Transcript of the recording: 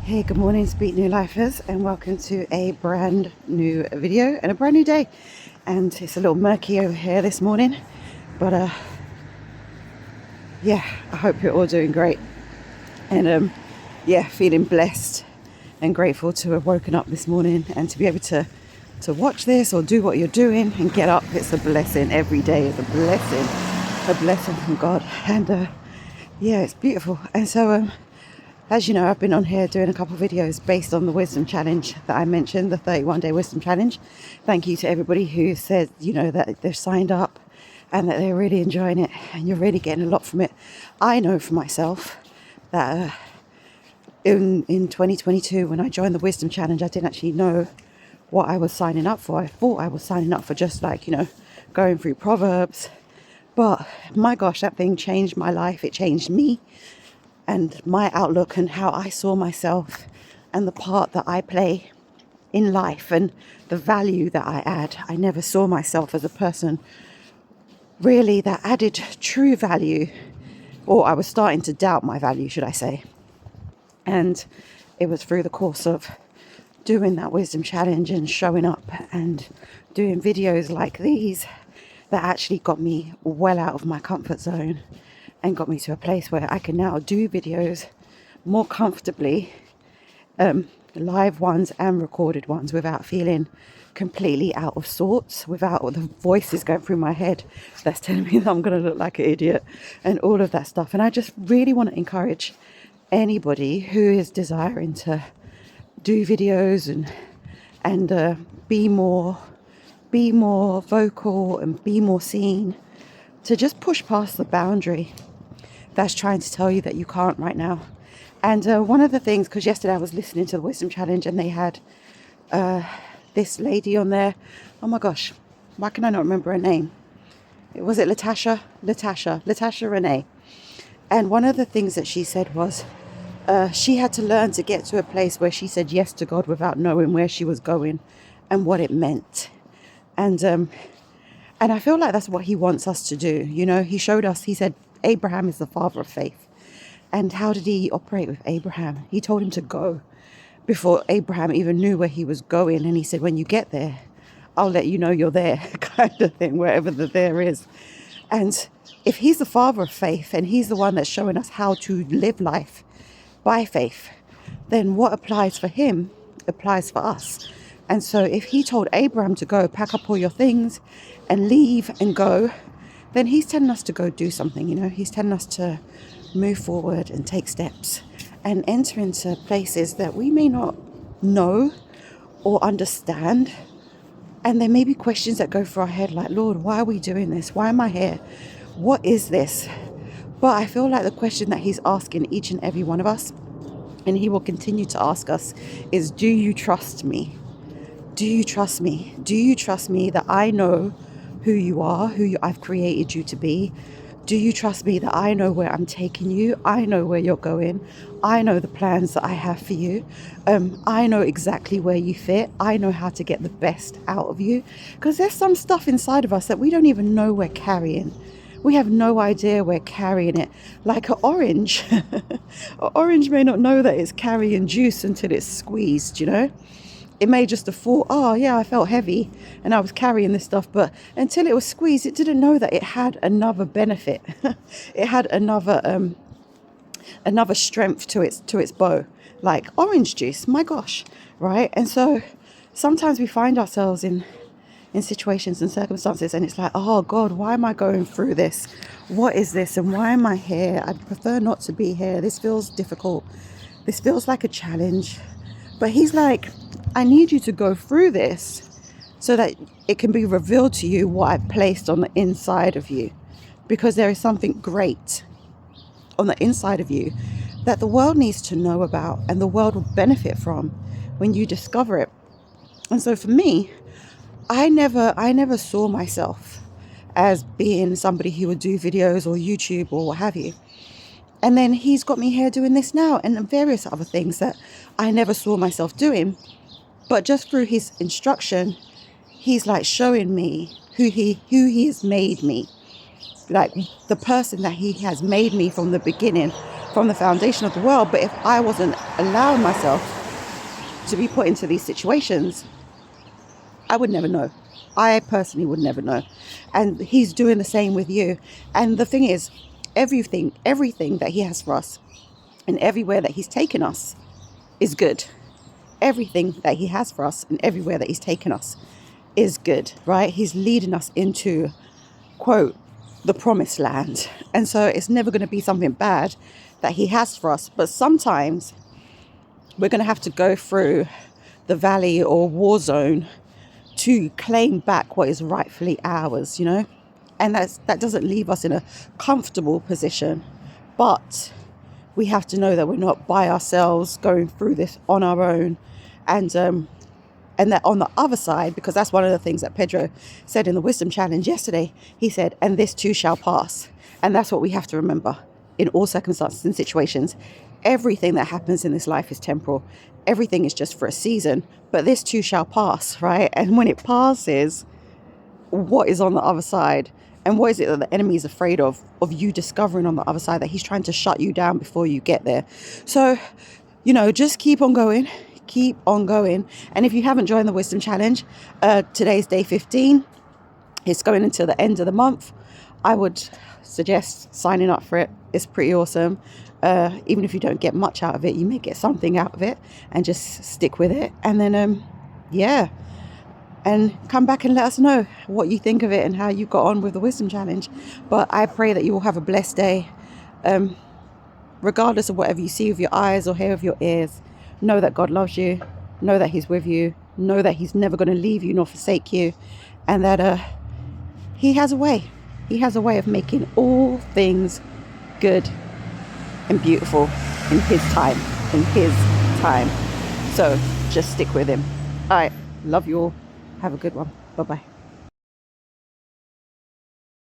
Hey, good morning, Speak New Lifers, and welcome to a brand new video and a brand new day. And it's a little murky over here this morning, but yeah, I hope you're all doing great. And yeah, feeling blessed and grateful to have woken up this morning and to be able to watch this or do what you're doing and get up. It's a blessing. Every day is a blessing from God. And yeah, it's beautiful. And so as you know, I've been on here doing a couple of videos based on the wisdom challenge that I mentioned, the 31-day wisdom challenge. Thank you to everybody who said, you know, that they've signed up and that they're really enjoying it and you're really getting a lot from it. I know for myself that in 2022, when I joined the wisdom challenge, I didn't actually know what I was signing up for. I thought I was signing up for just like, you know, going through Proverbs. But my gosh, that thing changed my life. It changed me and my outlook and how I saw myself and the part that I play in life and the value that I add. I never saw myself as a person really that added true value, or I was starting to doubt my value, should I say. And it was through the course of doing that wisdom challenge and showing up and doing videos like these that actually got me well out of my comfort zone and got me to a place where I can now do videos more comfortably, live ones and recorded ones, without feeling completely out of sorts, without the voices going through my head that's telling me that I'm going to look like an idiot and all of that stuff. And I just really want to encourage anybody who is desiring to do videos and be more vocal and be more seen, to just push past the boundary that's trying to tell you that you can't right now. And one of the things, because yesterday I was listening to the Wisdom Challenge and they had this lady on there. Oh my gosh, why can I not remember her name? Was it Latasha Renee? And one of the things that she said was she had to learn to get to a place where she said yes to God without knowing where she was going and what it meant. And I feel like that's what he wants us to do. You know, he showed us, he said, Abraham is the father of faith. And how did he operate with Abraham? He told him to go before Abraham even knew where he was going. And he said, when you get there, I'll let you know you're there, kind of thing, wherever the there is. And if he's the father of faith and he's the one that's showing us how to live life by faith, then what applies for him applies for us. And so if he told Abraham to go pack up all your things and leave and go, then he's telling us to go do something, you know. He's telling us to move forward and take steps and enter into places that we may not know or understand. And there may be questions that go through our head like, Lord, why are we doing this? Why am I here? What is this? But I feel like the question that he's asking each and every one of us, and he will continue to ask us, is, do you trust me? Do you trust me? Do you trust me that I know who you are, I've created you to be? Do you trust me that I know where I'm taking you? I know where you're going. I know the plans that I have for you. I know exactly where you fit. I know how to get the best out of you. Because there's some stuff inside of us that we don't even know we're carrying. We have no idea we're carrying it. Like an orange. An orange may not know that it's carrying juice until it's squeezed, you know? It may just have thought, oh yeah, I felt heavy and I was carrying this stuff. But until it was squeezed, it didn't know that it had another benefit. It had another strength to its bow, like orange juice. My gosh, right? And so sometimes we find ourselves in situations and circumstances and it's like, oh God, why am I going through this? What is this? And why am I here? I'd prefer not to be here. This feels difficult. This feels like a challenge. But he's like, I need you to go through this so that it can be revealed to you what I've placed on the inside of you. Because there is something great on the inside of you that the world needs to know about and the world will benefit from when you discover it. And so for me, I never saw myself as being somebody who would do videos or YouTube or what have you. And then he's got me here doing this now and various other things that I never saw myself doing. But just through his instruction, he's like showing me who he has made me. like the person that he has made me from the beginning, from the foundation of the world. But if I wasn't allowing myself to be put into these situations, I would never know. I personally would never know. And he's doing the same with you. And the thing is, everything that he has for us and everywhere that he's taken us is good. Everything that he has for us and everywhere that he's taken us is good, right? He's leading us into, quote, the promised land. And so it's never going to be something bad that he has for us. But sometimes we're going to have to go through the valley or war zone to claim back what is rightfully ours, you know? And that doesn't leave us in a comfortable position. But we have to know that we're not by ourselves going through this on our own. And that on the other side, because that's one of the things that Pedro said in the Wisdom Challenge yesterday, he said, and this too shall pass. And that's what we have to remember in all circumstances and situations. Everything that happens in this life is temporal. Everything is just for a season, but this too shall pass, right? And when it passes, what is on the other side? And what is it that the enemy is afraid of you discovering on the other side, that he's trying to shut you down before you get there? So, you know, just keep on going. Keep on going. And if you haven't joined the Wisdom Challenge, today's day 15. It's going until the end of the month. I would suggest signing up for it. It's pretty awesome. Even if you don't get much out of it, you may get something out of it, and just stick with it. And then, and come back and let us know what you think of it and how you got on with the Wisdom Challenge. But I pray that you will have a blessed day. Regardless of whatever you see with your eyes or hear with your ears, know that God loves you. Know that he's with you. Know that he's never going to leave you nor forsake you. And that he has a way. He has a way of making all things good and beautiful in his time. In his time. So just stick with him. All right. Love you all. Have a good one. Bye-bye.